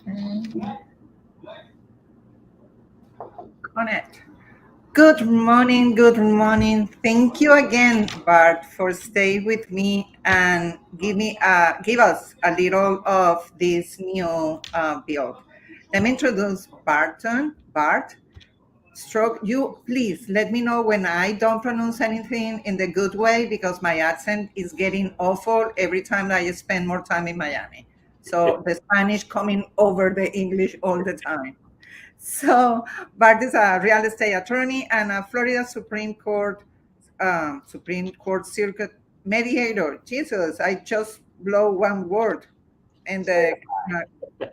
Mm, Connect. Good morning. Good morning. Thank you again, Bart, for staying with me and give us a little of this new build. Let me introduce Barton. Bart, stroke. You please let me know when I don't pronounce anything in the good way because my accent is getting awful every time that I spend more time in Miami. So the Spanish coming over the English all the time. So Bart is a real estate attorney and a Florida Supreme Court Circuit mediator. Jesus, I just blow one word in the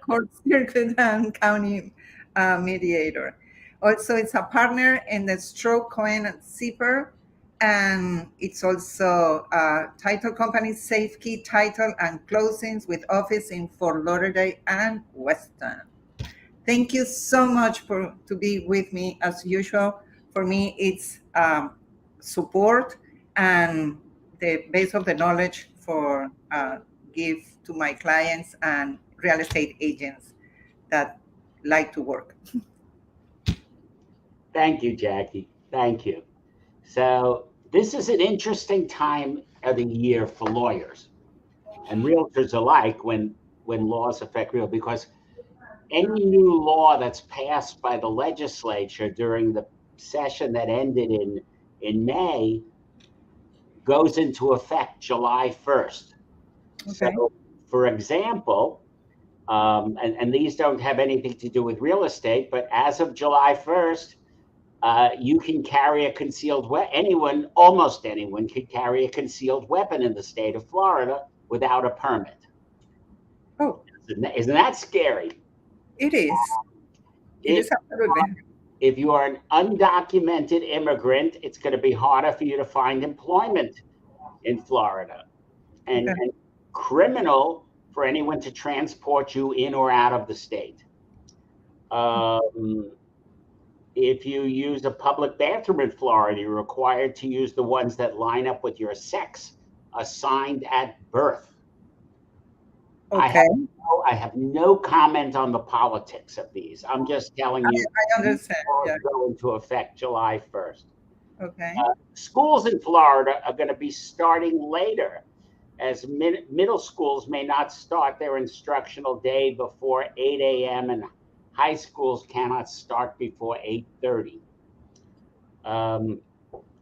court circuit and county mediator. Also, it's a partner in the Stroke Cohen and Zipper, and it's also a title company, Safekey Title and Closings, with office in Fort Lauderdale and Weston. Thank you so much for to be with me as usual. For me, it's support and the base of the knowledge for give to my clients and real estate agents that like to work. Thank you, Jackie. Thank you. So this is an interesting time of the year for lawyers and realtors alike when laws affect real because any new law that's passed by the legislature during the session that ended in May goes into effect July 1st. Okay. So, for example, and these don't have anything to do with real estate, but as of July 1st, you can carry a concealed weapon. Almost anyone, could carry a concealed weapon in the state of Florida without a permit. Oh, Isn't that scary? it is. It If is absolutely. if you are an undocumented immigrant, it's going to be harder for you to find employment in Florida, Okay. and criminal for anyone to transport you in or out of the state. Um, if you use a public bathroom in Florida, you're required to use the ones that line up with your sex assigned at birth. I have Okay. I have no comment on the politics of these. I'm just telling you, I these understand. laws Yeah. go into effect July 1st. Okay. Schools in Florida are going to be starting later, as middle schools may not start their instructional day before 8 a.m. and high schools cannot start before 8:30. Um,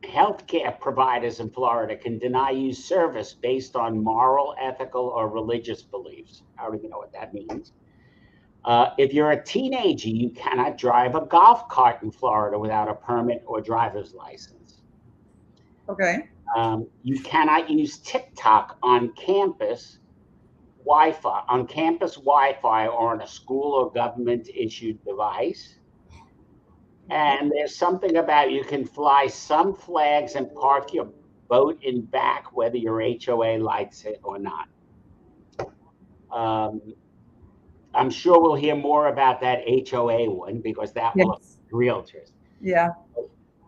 Healthcare providers in Florida can deny you service based on moral, ethical, or religious beliefs. I don't even know what that means. If you're a teenager, you cannot drive a golf cart in Florida without a permit or driver's license. Okay. You cannot use TikTok on campus Wi-Fi or on a school or government issued device. And there's something about you can fly some flags and park your boat in back, whether your HOA likes it or not. Um, I'm sure we'll hear more about that HOA one because that will affect Yes. realtors. Yeah.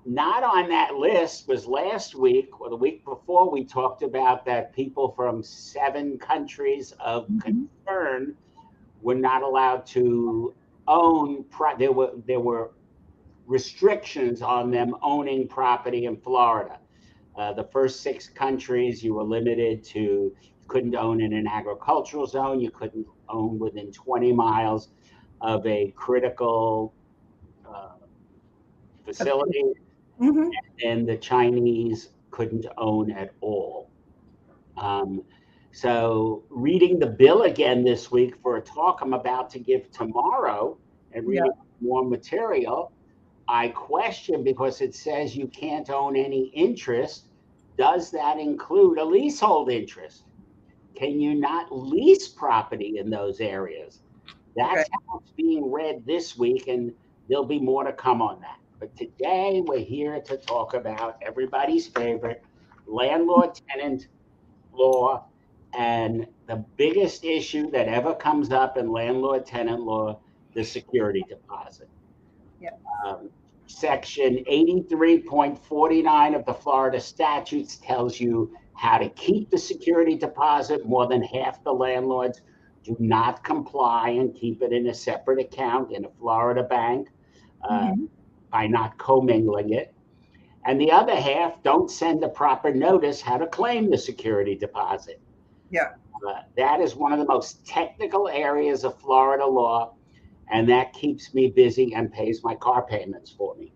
Not on that list was last week or the week before we talked about that people from 7 countries of Mhm. concern were not allowed to own. There were restrictions on them owning property in Florida. The first 6 countries, you were limited to, you couldn't own in an agricultural zone, you couldn't own within 20 miles of a critical uh, facility, Mhm. and the Chinese couldn't own at all. Um, so, reading the bill again this week for a talk I'm about to give tomorrow and Yeah. reading more material, I question because it says you can't own any interest. Does that include a leasehold interest? Can you not lease property in those areas? Okay. That's how it's being read this week, and there'll be more to come on that. But today we're here to talk about everybody's favorite landlord tenant law and the biggest issue that ever comes up in landlord tenant law, the security deposit. Yeah. Um, Section 83.49 of the Florida statutes tells you how to keep the security deposit. More than half the landlords do not comply and keep it in a separate account in a Florida bank by not commingling it. And the other half don't send the proper notice how to claim the security deposit. Yeah. That is one of the most technical areas of Florida law, and that keeps me busy and pays my car payments for me.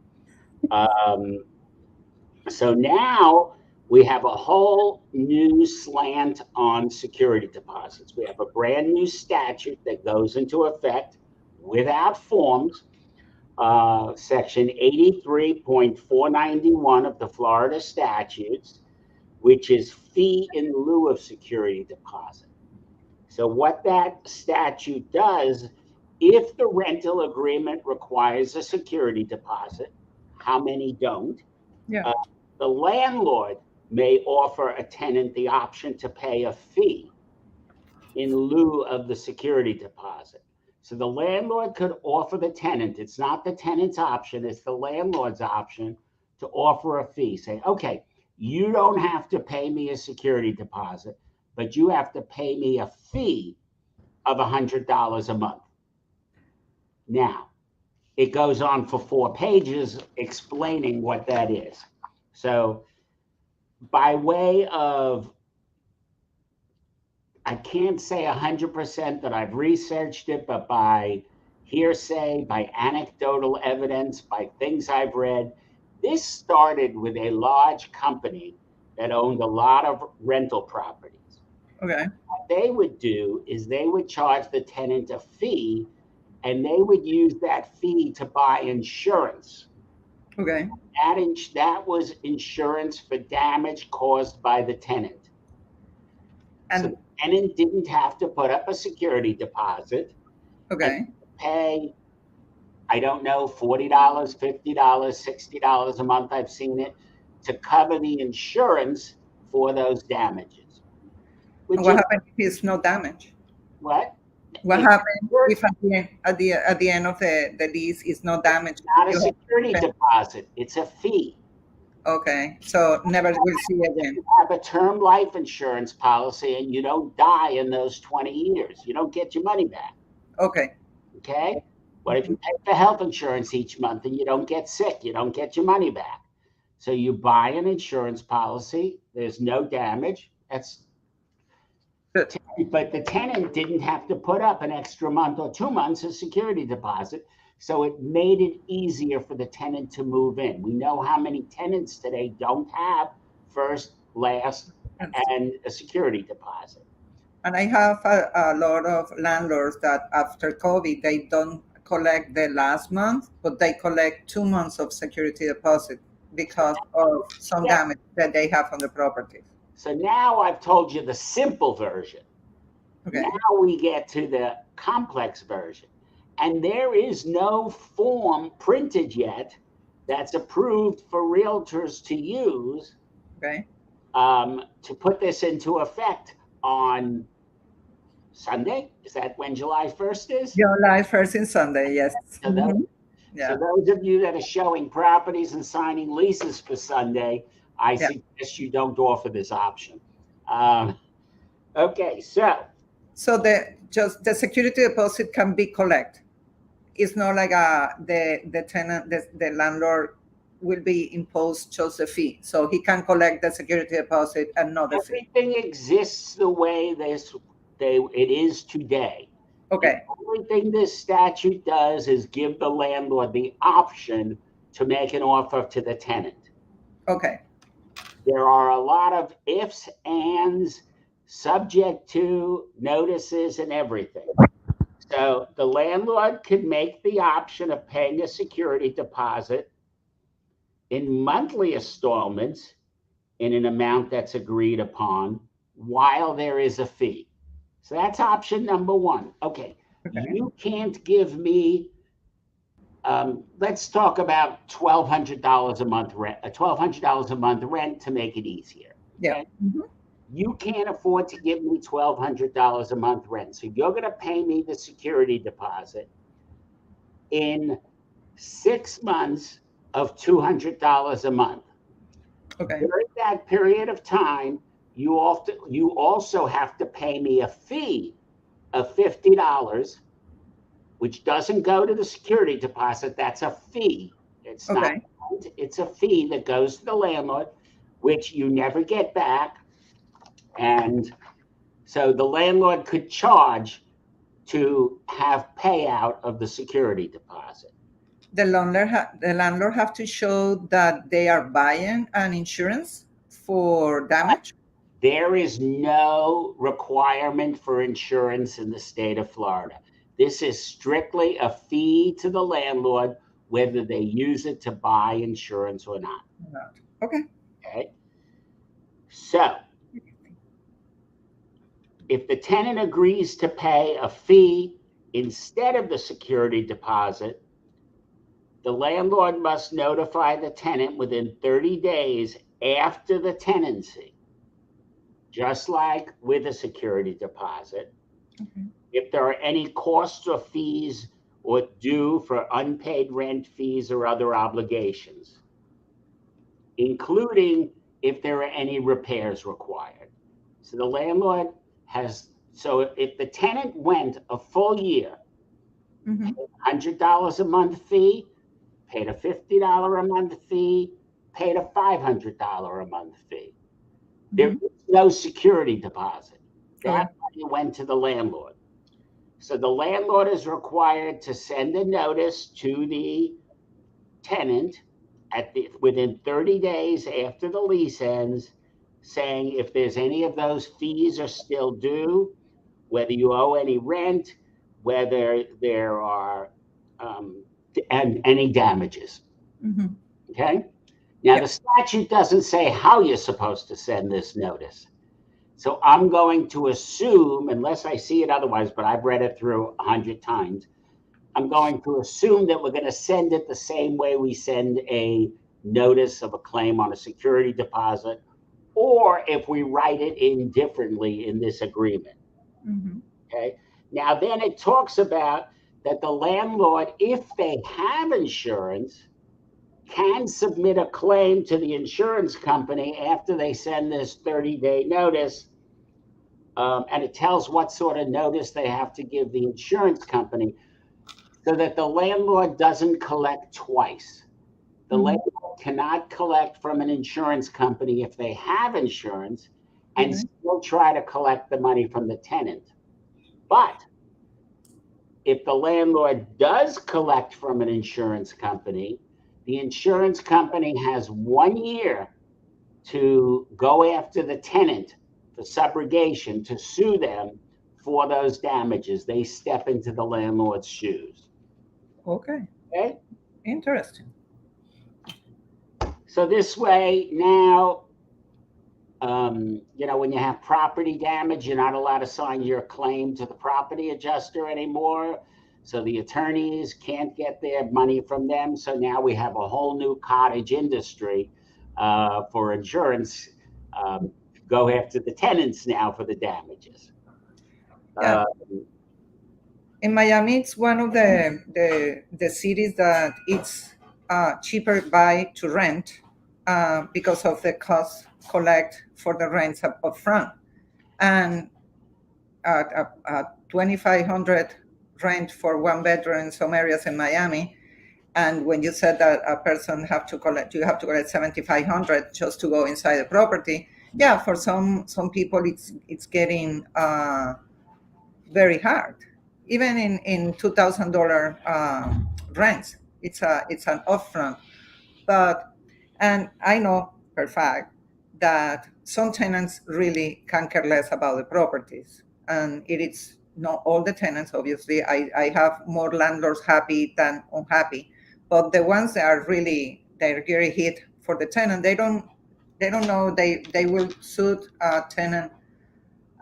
So now we have a whole new slant on security deposits. We have a brand new statute that goes into effect without forms, section 83.491 of the Florida statutes, which is fee in lieu of security deposit. So what that statute does, if the rental agreement requires a security deposit, how many don't? Yeah. The landlord may offer a tenant the option to pay a fee in lieu of the security deposit. So the landlord could offer the tenant, it's not the tenant's option, it's the landlord's option to offer a fee. Say, okay, you don't have to pay me a security deposit, but you have to pay me a fee of $100 a month. Now, it goes on for 4 pages explaining what that is. So by way of, I can't say 100% that I've researched it, but by hearsay, by anecdotal evidence, by things I've read, this started with a large company that owned a lot of rental properties. Okay. What they would do is they would charge the tenant a fee, and they would use that fee to buy insurance. Okay. That was insurance for damage caused by the tenant. And so the tenant didn't have to put up a security deposit. okay. And pay, I don't know, $40, $50, $60 a month, I've seen it, to cover the insurance for those damages. And what happened if there's no damage? What? What happened if at the end of the lease is no damage? Not a security deposit, it's a fee. Okay, so never will see again. You have a term life insurance policy and you don't die in those 20 years. You don't get your money back. Okay. Okay? What if you pay for health insurance each month and you don't get sick? You don't get your money back. So you buy an insurance policy, there's no damage. But the tenant didn't have to put up an extra month or 2 months of security deposit. So it made it easier for the tenant to move in. We know how many tenants today don't have first, last, and a security deposit. And I have a lot of landlords that after COVID, they don't collect the last month, but they collect 2 months of security deposit because of some damage that they have on the property. So now I've told you the simple version. Okay. Now we get to the complex version. And there is no form printed yet that's approved for realtors to use to put this into effect on Sunday. Is that when July 1st is? July 1st is Sunday, yes. So those of you that are showing properties and signing leases for Sunday, I suggest you don't offer this option. Okay, so the security deposit can be collected. It's not like the tenant, the landlord will be imposed just a fee, so he can collect the security deposit and not the fee. Everything exists the way it is today. Okay. The only thing this statute does is give the landlord the option to make an offer to the tenant. Okay. There are a lot of ifs, ands, subject to notices and everything. So the landlord could make the option of paying a security deposit in monthly installments in an amount that's agreed upon while there is a fee. So that's option number 1. Okay. You can't give me, let's talk about $1,200 a month rent, $1,200 a month rent to make it easier. Yeah. Okay? You can't afford to give me $1,200 a month rent. So you're going to pay me the security deposit in 6 months of $200 a month. Okay. During that period of time, you also have to pay me a fee of $50, which doesn't go to the security deposit. That's a fee. It's not, Okay. it's a fee that goes to the landlord, which you never get back. And so the landlord could charge to have payout of the security deposit. The landlord have to show that they are buying an insurance for damage. There is no requirement for insurance in the state of Florida. This is strictly a fee to the landlord, whether they use it to buy insurance or not. Okay. Okay. So if the tenant agrees to pay a fee instead of the security deposit, the landlord must notify the tenant within 30 days after the tenancy, just like with a security deposit. Okay. If there are any costs or fees or due for unpaid rent, fees, or other obligations, including if there are any repairs required. So the landlord has, so if the tenant went a full year, Mm-hmm. $100 a month fee, paid a $50 a month fee, paid a $500 a month fee. There is no security deposit. That money went to the landlord. So the landlord is required to send a notice to the tenant within 30 days after the lease ends, saying if there's any of those fees are still due, whether you owe any rent, whether there are and any damages. Mm-hmm. Okay. Now, Yeah. the statute doesn't say how you're supposed to send this notice. So I'm going to assume, unless I see it otherwise, but I've read it through 100 times, I'm going to assume that we're going to send it the same way we send a notice of a claim on a security deposit, or if we write it in differently in this agreement. Mm-hmm. Okay. Now, then it talks about that the landlord, if they have insurance, can submit a claim to the insurance company after they send this 30-day notice. And it tells what sort of notice they have to give the insurance company so that the landlord doesn't collect twice. The landlord cannot collect from an insurance company if they have insurance and still try to collect the money from the tenant. But if the landlord does collect from an insurance company, the insurance company has 1 year to go after the tenant for subrogation, to sue them for those damages. They step into the landlord's shoes. Okay. Okay? Interesting. So this way now, when you have property damage, you're not allowed to sign your claim to the property adjuster anymore. So the attorneys can't get their money from them. So now we have a whole new cottage industry for insurance. Go after the tenants now for the damages. Yeah. In Miami, it's one of the cities that it's cheaper buy to rent because of the cost collect for the rents up front. And 2,500 rent for one bedroom in some areas in Miami. And when you said that a person you have to collect 7,500 just to go inside the property. Yeah, for some people, it's getting very hard. Even in $2,000 rents, it's an upfront. But and I know per fact that some tenants really can care less about the properties, and it is not all the tenants. Obviously, I have more landlords happy than unhappy, but the ones that are really they're getting hit for the tenant, they don't know they will sue a tenant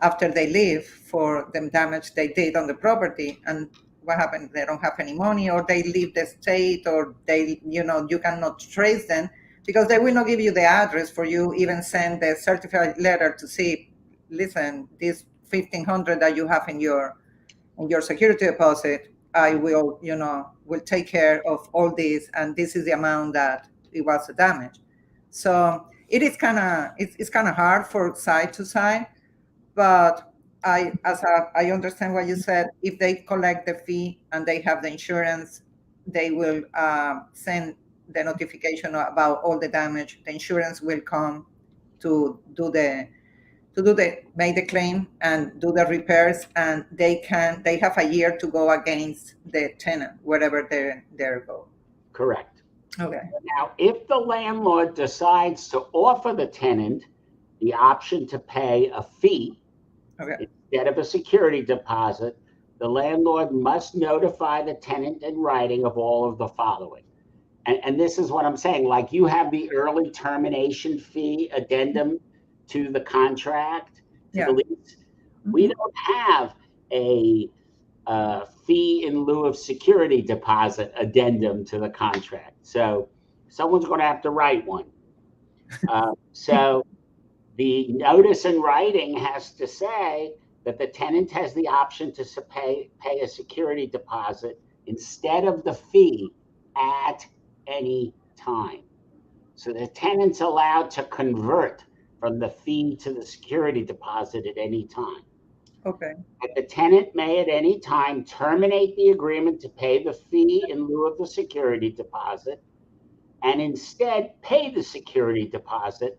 after they leave for the damage they did on the property. And what happened, they don't have any money, or they leave the state, or you cannot trace them because they will not give you the address for you even send the certified letter to see, listen, this 1,500 that you have in your security deposit, I will take care of all this, and this is the amount that it was the damage. So it is kind of it's kind of hard for side to side, but I understand what you said, if they collect the fee and they have the insurance, they will send the notification about all the damage. The insurance will come to make the claim and do the repairs, and they have a year to go against the tenant wherever they go. Correct. Okay. Now, if the landlord decides to offer the tenant the option to pay a fee Okay. instead of a security deposit, the landlord must notify the tenant in writing of all of the following. And this is what I'm saying, like you have the early termination fee addendum to the contract, to the Yeah. lease. We Mhm. don't have a fee in lieu of security deposit addendum to the contract. So someone's going to have to write one. So the notice in writing has to say that the tenant has the option to pay a security deposit instead of the fee at any time. So the tenant's allowed to convert from the fee to the security deposit at any time. Okay. But the tenant may at any time terminate the agreement to pay the fee in lieu of the security deposit and instead pay the security deposit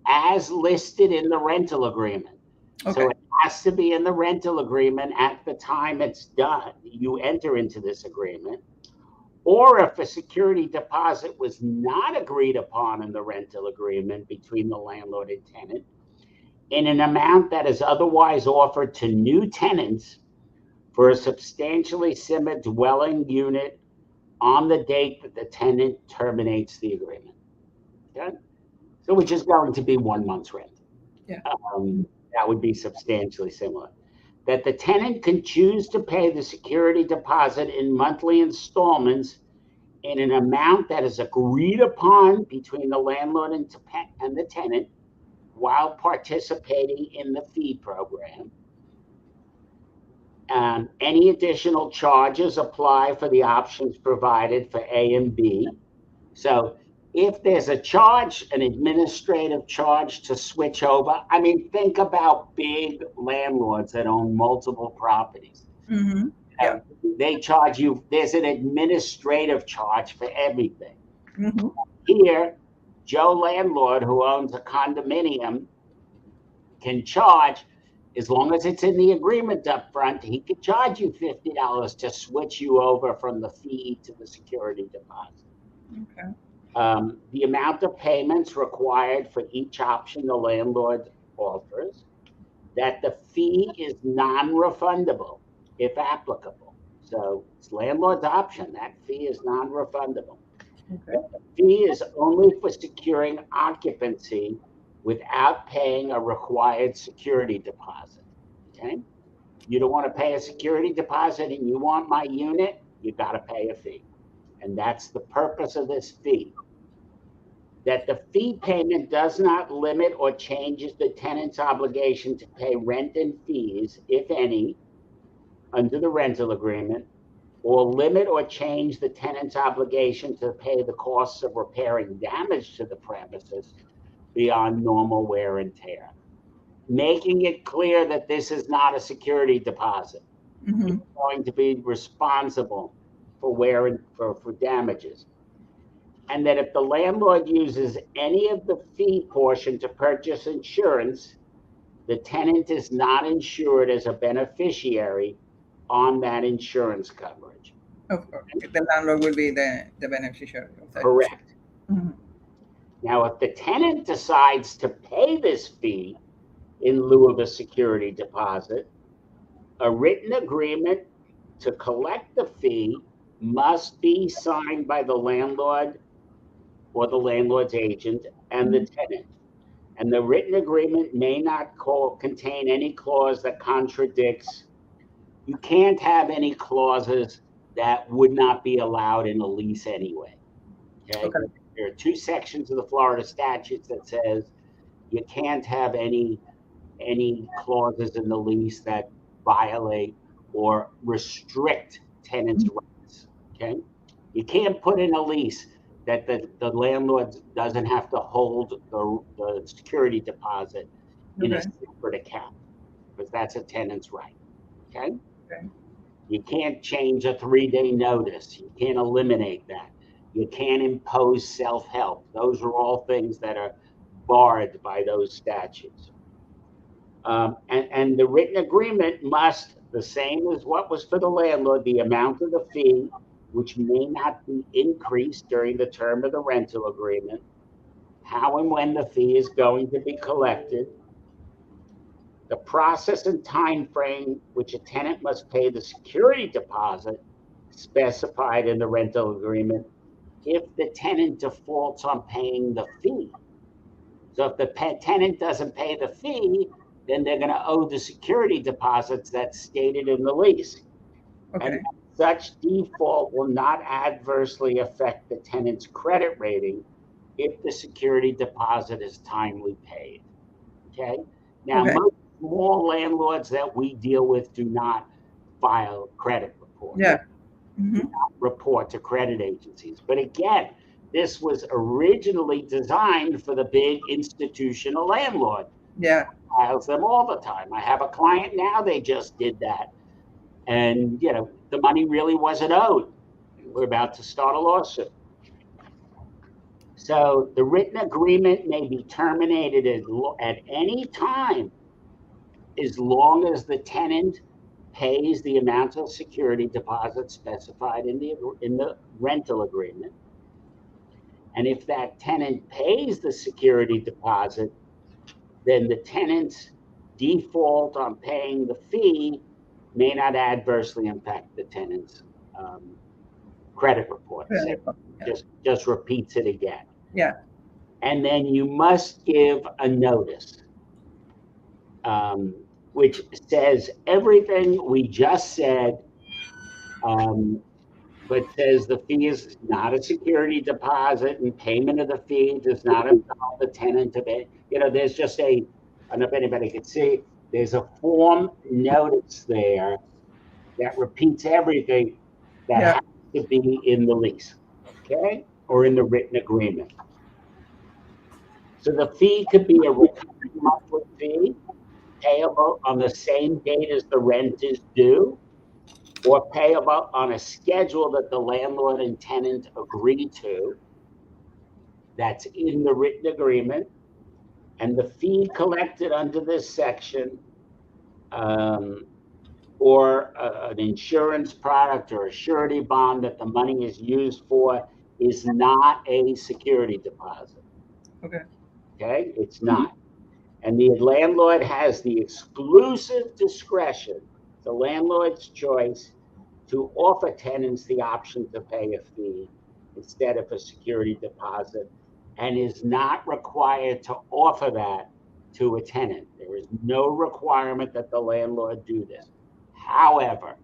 as listed in the rental agreement. Okay. So it has to be in the rental agreement at the time it's done. You enter into this agreement. Or if a security deposit was not agreed upon in the rental agreement between the landlord and tenant, in an amount that is otherwise offered to new tenants for a substantially similar dwelling unit on the date that the tenant terminates the agreement. Okay? So which is going to be 1 month's rent. Yeah. That would be substantially similar. That the tenant can choose to pay the security deposit in monthly installments in an amount that is agreed upon between the landlord and the tenant while participating in the fee program. Any additional charges apply for the options provided for A and B. So if there's a charge, an administrative charge to switch over, I mean, think about big landlords that own multiple properties. Mm-hmm. Yeah. They charge you, there's an administrative charge for everything. Mm-hmm. Here, Joe landlord who owns a condominium can charge, as long as it's in the agreement up front, he could charge you $50 to switch you over from the fee to the security deposit. Okay. The amount of payments required for each option the landlord offers, that the fee is non-refundable if applicable. So it's landlord's option, that fee is non-refundable. Okay. The fee is only for securing occupancy without paying a required security deposit. Okay? You don't want to pay a security deposit and you want my unit, you got to pay a fee. And that's the purpose of this fee. That the fee payment does not limit or changes the tenant's obligation to pay rent and fees, if any, under the rental agreement, or limit or change the tenant's obligation to pay the costs of repairing damage to the premises beyond normal wear and tear. Making it clear that this is not a security deposit. Mm-hmm. You're going to be responsible for wear and for damages. And that if the landlord uses any of the fee portion to purchase insurance, the tenant is not insured as a beneficiary on that insurance coverage. Of course. The landlord will be the beneficiary of that. Correct. Mm-hmm. Now, if the tenant decides to pay this fee in lieu of a security deposit, a written agreement to collect the fee must be signed by the landlord or the landlord's agent and the tenant. And the written agreement may not contain any clause that contradicts. You can't have any clauses that would not be allowed in a lease anyway. Okay? Okay. There are 2 sections of the Florida statutes that says you can't have any clauses in the lease that violate or restrict tenants' rights. Okay? You can't put in a lease that the landlord doesn't have to hold the security deposit in a Okay. separate account. because that's a tenant's right. Okay? Okay. You can't change a 3-day notice. You can't eliminate that. You can't impose self-help. Those are all things that are barred by those statutes. And the written agreement must, the same as what was for the landlord, the amount of the fee, which may not be increased during the term of the rental agreement, how and when the fee is going to be collected, the process and time frame which a tenant must pay the security deposit specified in the rental agreement if the tenant defaults on paying the fee. So if the tenant doesn't pay the fee, then they're going to owe the security deposits that's stated in the lease. Okay. And such default will not adversely affect the tenant's credit rating if the security deposit is timely paid. Okay? Now, Okay. most small landlords that we deal with do not file credit reports. Yeah. Mm-hmm. Report to credit agencies. But again, this was originally designed for the big institutional landlord. Yeah. Files them all the time. I have a client now, they just did that. And, the money really wasn't owed. We're about to start a lawsuit. So the written agreement may be terminated at any time as long as the tenant pays the amount of security deposit specified in the rental agreement. And if that tenant pays the security deposit, then the tenant's default on paying the fee may not adversely impact the tenant's credit report. Really. So Yeah. just repeats it again. Yeah. And then you must give a notice, which says everything we just said, but says the fee is not a security deposit and payment of the fee does not involve the tenant of it. There's just I don't know if anybody can see, there's a form notice there that repeats everything that Yeah. has to be in the lease, okay, or in the written agreement. So the fee could be a recurring monthly fee payable on the same date as the rent is due, or payable on a schedule that the landlord and tenant agree to, that's in the written agreement, and the fee collected under this section, or an insurance product or a surety bond that the money is used for is not a security deposit. Okay. Okay, it's not. And the landlord has the exclusive discretion, the landlord's choice, to offer tenants the option to pay a fee instead of a security deposit, and is not required to offer that to a tenant. There is no requirement that the landlord do this. However,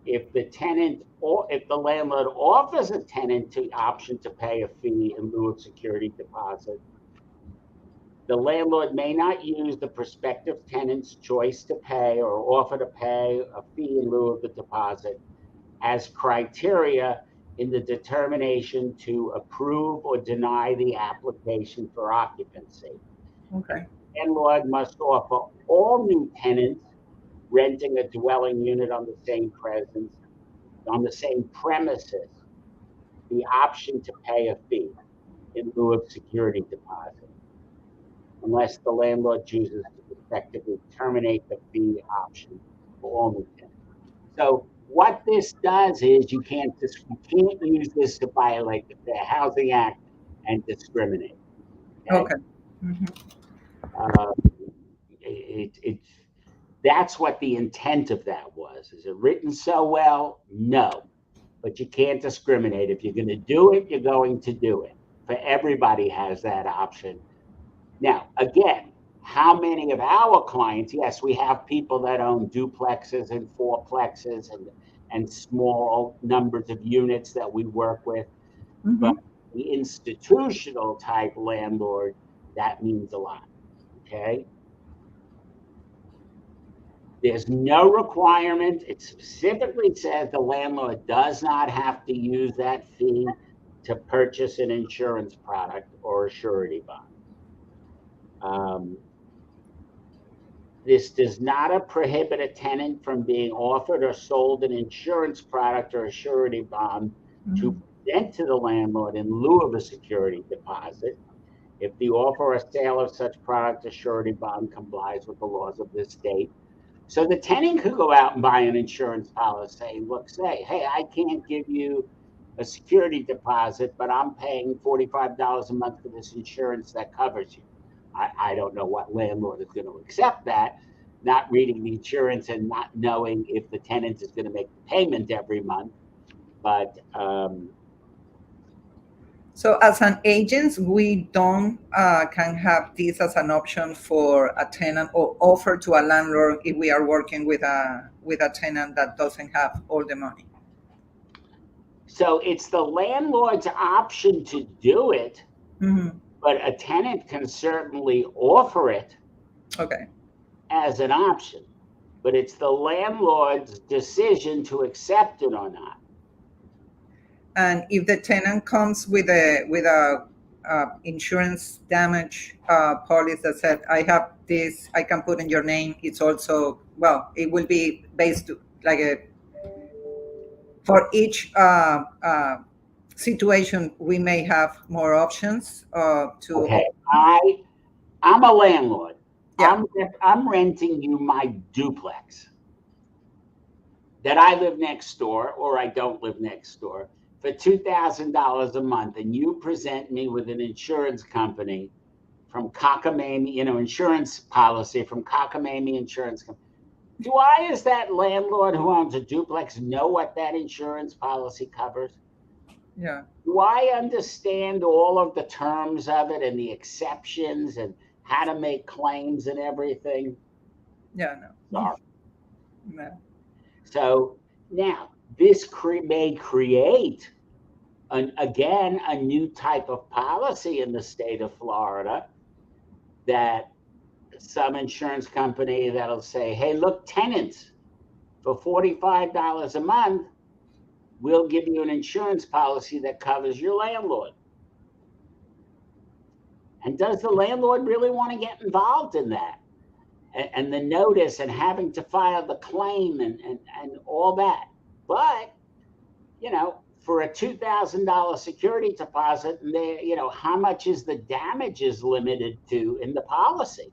if the landlord offers a tenant the option to pay a fee in lieu of security deposit, the landlord may not use the prospective tenant's choice to pay or offer to pay a fee in lieu of the deposit as criteria in the determination to approve or deny the application for occupancy. Okay. The landlord must offer all new tenants renting a dwelling unit on the same premises the option to pay a fee in lieu of security deposit, unless the landlord chooses to effectively terminate the fee option for all new tenants. So what this does is you can't use this to violate the Fair Housing Act and discriminate. Okay. Mm-hmm. That's what the intent of that was. Is it written so well? No. But you can't discriminate. If you're going to do it, you're going to do it. For everybody has that option. Now, again, how many of our clients, yes, we have people that own duplexes and fourplexes and small numbers of units that we work with, Mm-hmm. but the institutional type landlord, that means a lot, okay? There's no requirement. It specifically says the landlord does not have to use that fee to purchase an insurance product or a surety bond. This does not prohibit a tenant from being offered or sold an insurance product or a surety bond to present to the landlord in lieu of a security deposit if the offer or sale of such product or surety bond complies with the laws of this state. So the tenant could go out and buy an insurance policy. Look, say, hey, I can't give you a security deposit, but I'm paying $45 a month for this insurance that covers you. I don't know what landlord is going to accept that, not reading the insurance and not knowing if the tenant is going to make the payment every month. But so as an agent, we don't can have this as an option for a tenant or offer to a landlord if we are working with a tenant that doesn't have all the money. so it's the landlord's option to do it, but a tenant can certainly offer it Okay. as an option. But it's the landlord's decision to accept it or not. And if the tenant comes with a insurance damage policy that said, I have this, I can put in your name. It's also, well, it will be based like a, for each situation, we may have more options to. Okay, I'm a landlord. Yeah. I'm renting you my duplex that I live next door or I don't live next door for $2,000 a month, and you present me with an insurance company from Cockamamie, insurance policy from Cockamamie Insurance Company. Do I, as that landlord who owns a duplex, know what that insurance policy covers? Yeah. Do I understand all of the terms of it and the exceptions and how to make claims and everything? Yeah. No. Sorry. No. So now this may create, again, a new type of policy in the state of Florida, that some insurance company that'll say, hey, look, tenants, for $45 a month, we'll give you an insurance policy that covers your landlord. And does the landlord really want to get involved in that? And the notice and having to file the claim and all that. But, for a $2,000 security deposit, and how much is the damages limited to in the policy?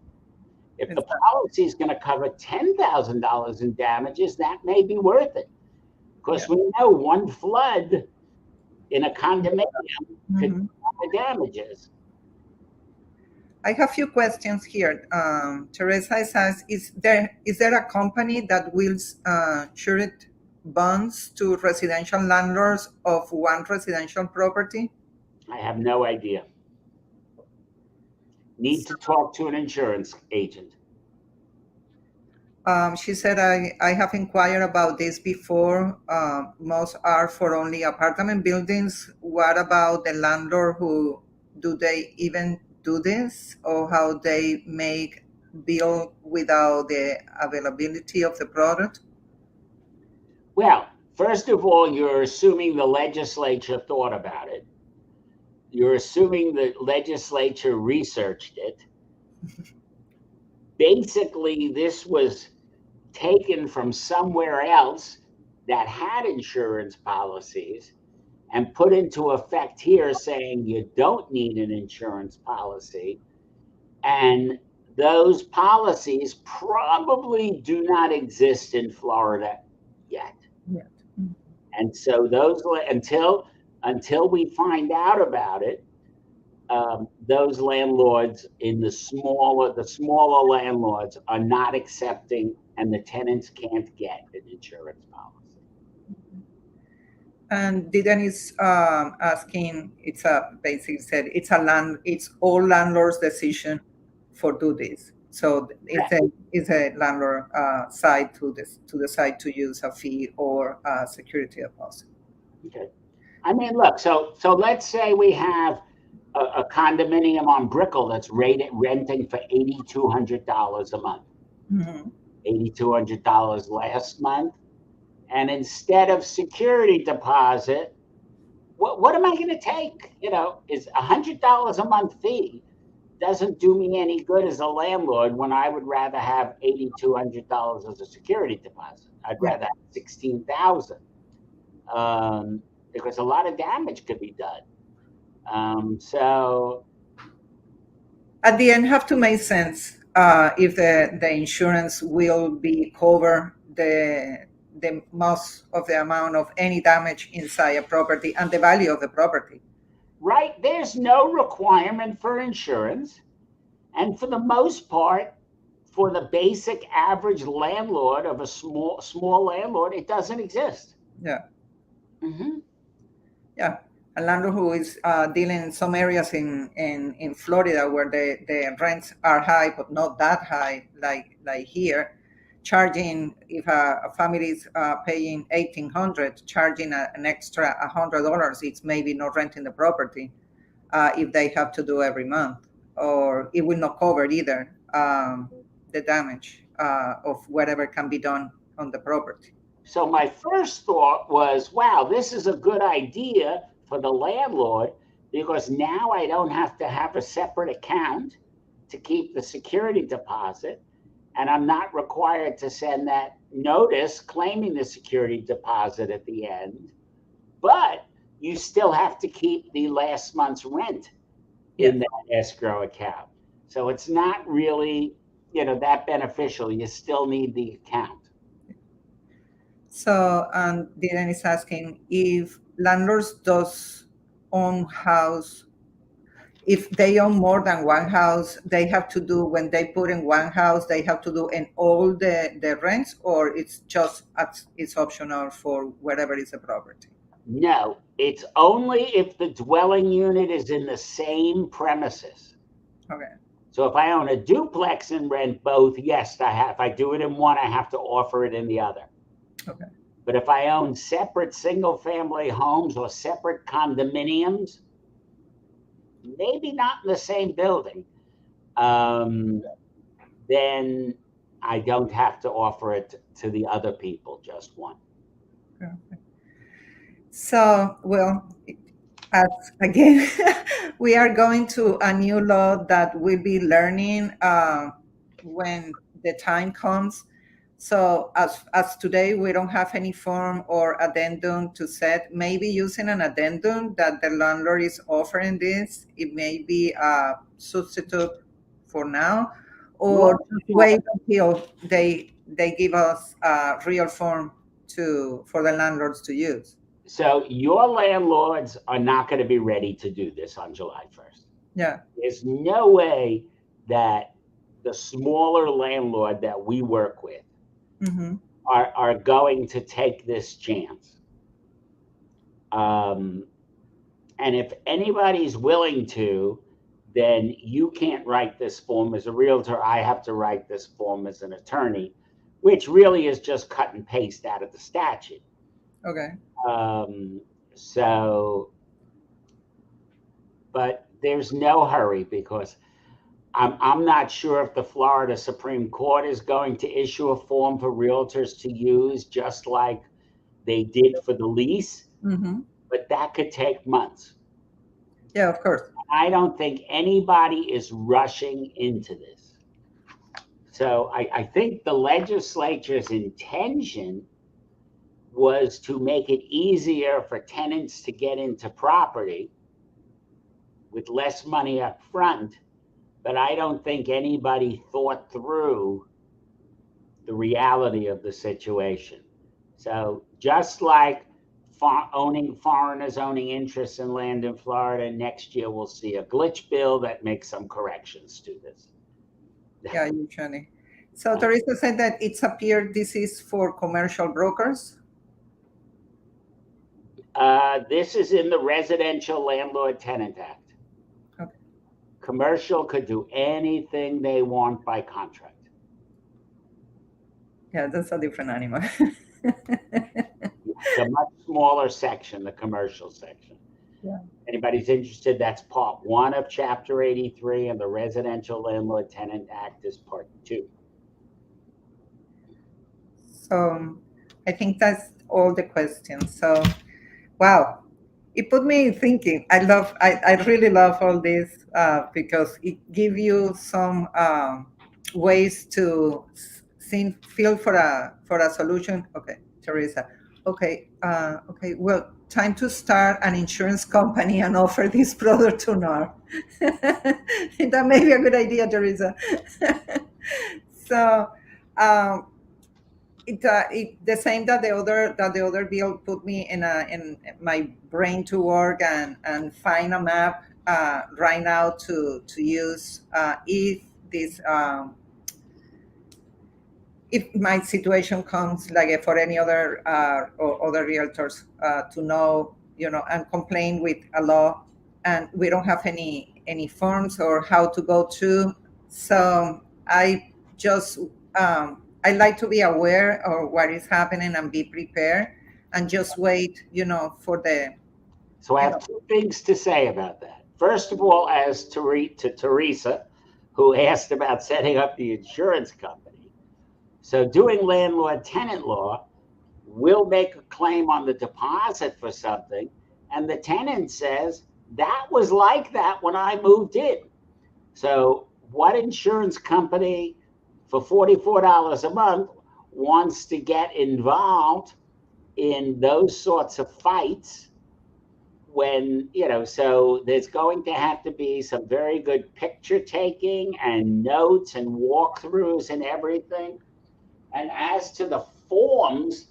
If the policy is going to cover $10,000 in damages, that may be worth it. Because we know one flood in a condominium could cover the damages. I have a few questions here. Teresa says, is there a company that wills surety bonds to residential landlords of one residential property? I have no idea. Need to talk to an insurance agent. She said, I have inquired about this before. Most are for only apartment buildings. What about the landlord who, do they even do this, or how they make bill without the availability of the product? Well, first of all, you're assuming the legislature thought about it. You're assuming the legislature researched it. Basically, this was taken from somewhere else that had insurance policies and put into effect here, saying you don't need an insurance policy. And those policies probably do not exist in Florida yet. And so those, until we find out about it, those landlords in the smaller landlords are not accepting, and the tenants can't get an insurance policy. And Didan is asking, basically said it's all landlord's decision for do this. So it's a landlord side to decide to use a fee or a security deposit. Okay. I mean, look, so let's say we have a condominium on Brickell that's renting for $8,200 a month. $8,200 last month. And instead of security deposit, what am I going to take? Is $100 a month fee. doesn't do me any good as a landlord when I would rather have $8,200 as a security deposit. I'd Yeah. rather have 16,000 because a lot of damage could be done. So At the end, have to make sense if the insurance will be cover the most of the amount of any damage inside a property and the value of the property. right, there's no requirement for insurance, and for the most part, for the basic average landlord of a small landlord, it doesn't exist. Yeah. Mm-hmm. Yeah, a landlord who is dealing in some areas in Florida where the rents are high, but not that high like here, charging if a family is paying 1,800, charging an extra $100, it's maybe not renting the property if they have to do every month, or it will not cover either the damage of whatever can be done on the property. So my first thought was, wow, this is a good idea for the landlord because now I don't have to have a separate account to keep the security deposit, and I'm not required to send that notice claiming the security deposit at the end. But you still have to keep the last month's rent Yeah. in that escrow account. So it's not really, that beneficial. You still need the account. So, Dylan is asking if landlords does own house, if they own more than one house, they have to do when they put in one house, they have to do in all the rents, or it's just it's optional for wherever is the property. No, it's only if the dwelling unit is in the same premises. Okay. So if I own a duplex and rent both, yes, if I do it in one, I have to offer it in the other. Okay. But if I own separate single family homes or separate condominiums, maybe not in the same building, then I don't have to offer it to the other people, just one. Okay. So, well, as again, we are going to a new law that we'll be learning when the time comes. So, as today we don't have any form or addendum to set, maybe using an addendum that the landlord is offering this, it may be a substitute for now, or Well, just wait until they give us a real form for the landlords to use. so your landlords are not going to be ready to do this on July 1st. Yeah. There's no way that the smaller landlord that we work with Mm-hmm. are going to take this chance. And if anybody's willing to, then you can't write this form as a realtor. I have to write this form as an attorney, which really is just cut and paste out of the statute. Okay. So, but there's no hurry because I'm not sure if the Florida Supreme Court is going to issue a form for realtors to use, just like they did for the lease, Mm-hmm. but that could take months. Yeah, of course. I don't think anybody is rushing into this. So I think the legislature's intention was to make it easier for tenants to get into property with less money up front, but I don't think anybody thought through the reality of the situation. So just like foreigners owning interests in land in Florida, next year we'll see a glitch bill that makes some corrections to this. Yeah, usually. So Teresa said that it's appeared this is for commercial brokers. This is in the Residential Landlord Tenant Act. Okay. Commercial could do anything they want by contract. Yeah, that's a different animal. It's a much smaller section, the commercial section. Yeah. Anybody's interested, that's part 1 of Chapter 83, and the Residential Landlord Tenant Act is part 2. So I think that's all the questions. So, wow, it put me thinking. I really love all this because it give you some ways to feel for a solution. Okay, Teresa. Okay, okay. Well, time to start an insurance company and offer this product to NAR. That may be a good idea, Teresa. So. Um, it the same that the other bill put me in my brain to work and find a map right now to use if this if my situation comes like for any other or other realtors to know, you know, and complain with a law and we don't have any forms or how to go to. So I just I like to be aware of what is happening and be prepared and just wait, you know, for the, So I you have know. two things to say about that. First of all, as to Teresa, who asked about setting up the insurance company. So doing landlord tenant law, we'll make a claim on the deposit for something, and the tenant says, that was like that when I moved in. So what insurance company for $44 a month wants to get involved in those sorts of fights when, you know, so there's going to have to be some very good picture taking and notes and walkthroughs and everything. And as to the forms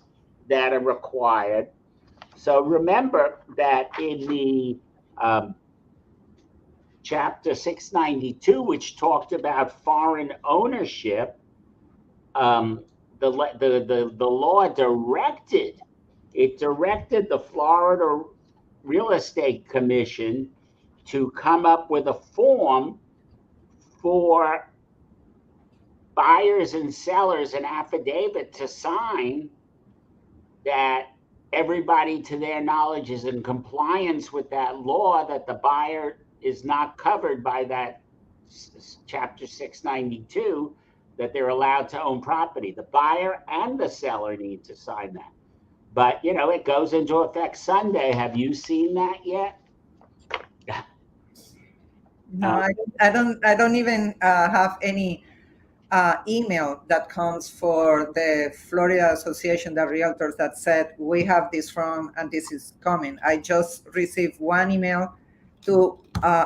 that are required, so remember that in the chapter 692, which talked about foreign ownership, the law directed the Florida Real Estate Commission to come up with a form for buyers and sellers, an affidavit to sign that everybody to their knowledge is in compliance with that law, that the buyer is not covered by that chapter 692, that they're allowed to own property. The buyer and the seller need to sign that. But, you know, it goes into effect Sunday. Have you seen that yet? No, I don't even have any email that comes for the Florida Association of Realtors that said we have this from and this is coming. I just received one email to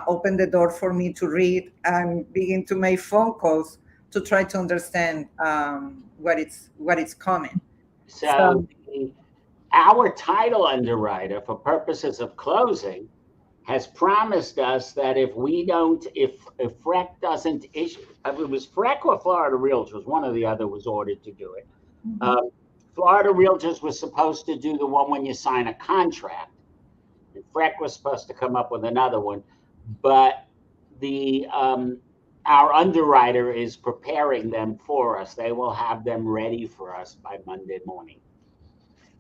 open the door for me to read and begin to make phone calls to try to understand what it's coming. So So our title underwriter, for purposes of closing, has promised us that if we don't, if FREC doesn't issue, if it was FREC or Florida Realtors, one or the other was ordered to do it. Florida Realtors was supposed to do the one when you sign a contract, and FREC was supposed to come up with another one, but the our underwriter is preparing them for us. They will have them ready for us by Monday morning.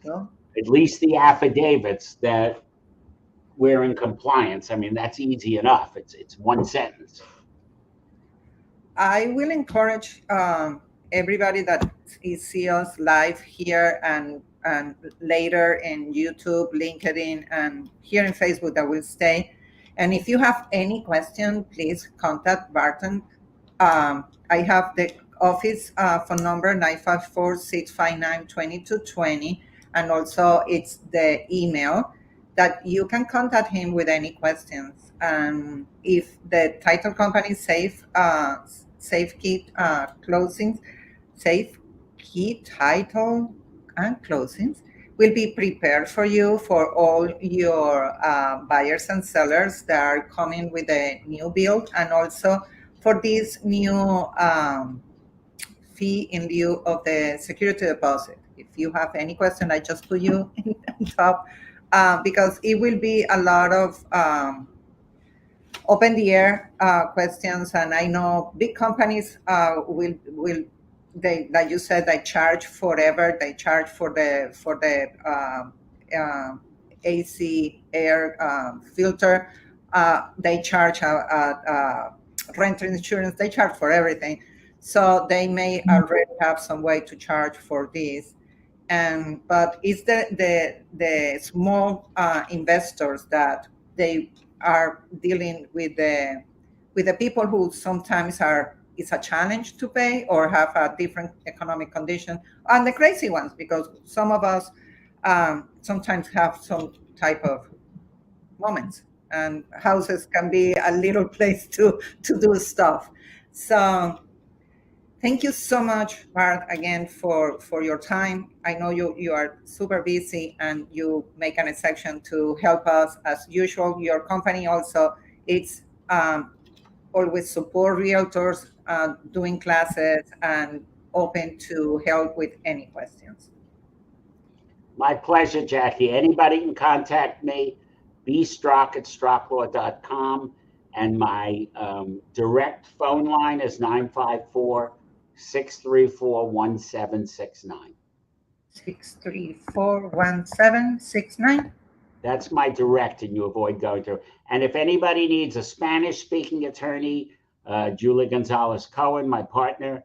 no? At least the affidavits that we're in compliance. I mean, that's easy enough. It's one sentence. I will encourage everybody that see us live here and later in YouTube, LinkedIn, and here in Facebook that will stay. And if you have any question, please contact Barton. I have the office phone number 954-659-2220, and also it's the email that you can contact him with any questions. If the title company safe key closings, safe key title and closings will be prepared for you for all your buyers and sellers that are coming with a new build, and also for this new fee in lieu of the security deposit. If you have any question, I just put you in top because it will be a lot of open the air questions, and I know big companies will they, like you said, they charge forever. They charge for the AC air filter. They charge rent insurance. They charge for everything. So they may already have some way to charge for this. and but it's the small investors that they are dealing with the people who sometimes are it's a challenge to pay or have a different economic condition, and the crazy ones, because some of us sometimes have some type of moments, and houses can be a little place to do stuff. So thank you so much, Bart, again for your time. I know you are super busy and you make an exception to help us as usual. Your company also it's always support realtors doing classes and open to help with any questions. My pleasure, Jackie. Anybody can contact me, bstrock@strocklaw.com, and my direct phone line is 954-634-1769. 6341769. That's my direct, and you avoid going through. And if anybody needs a Spanish-speaking attorney, Julie Gonzalez Cohen, my partner,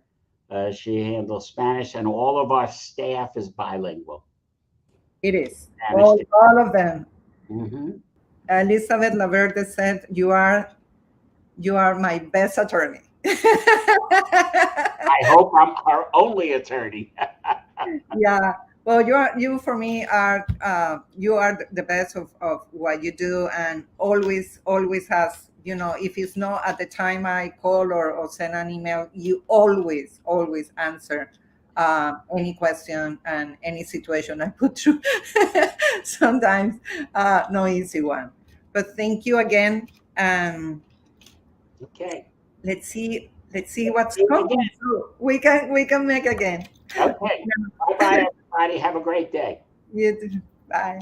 she handles Spanish, and all of our staff is bilingual. It is. Spanish. All of them. Mm-hmm. Elizabeth Laverde said, you are my best attorney. I hope I'm our only attorney. Yeah. Well, you for me are you are the best of what you do, and always has, if it's not at the time I call or send an email, you always answer any question and any situation I put through. Sometimes no easy one, but thank you again, and Okay. let's see what's coming. So we can make again. Okay. Bye-bye, everybody. Have a great day. You too. Bye.